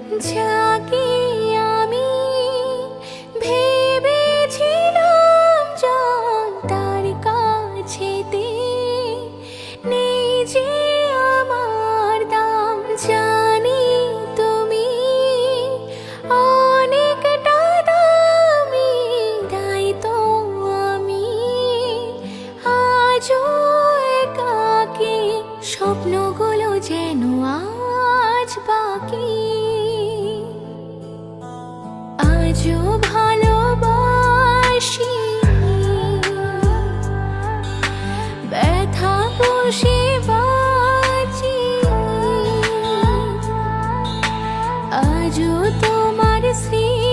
যাকে আমি ভেবেছিলাম জান, তার কাছেতে নেই যে আমার দাম। জানি তুমি অনেকটা দামি, তাই তো আমি আজও একাকী। স্বপ্নগুলো যেন আজ বাকি। আজও ভালোবাসি, ব্যথা পুষে বাঁচি। আজও তোমার স্মৃতি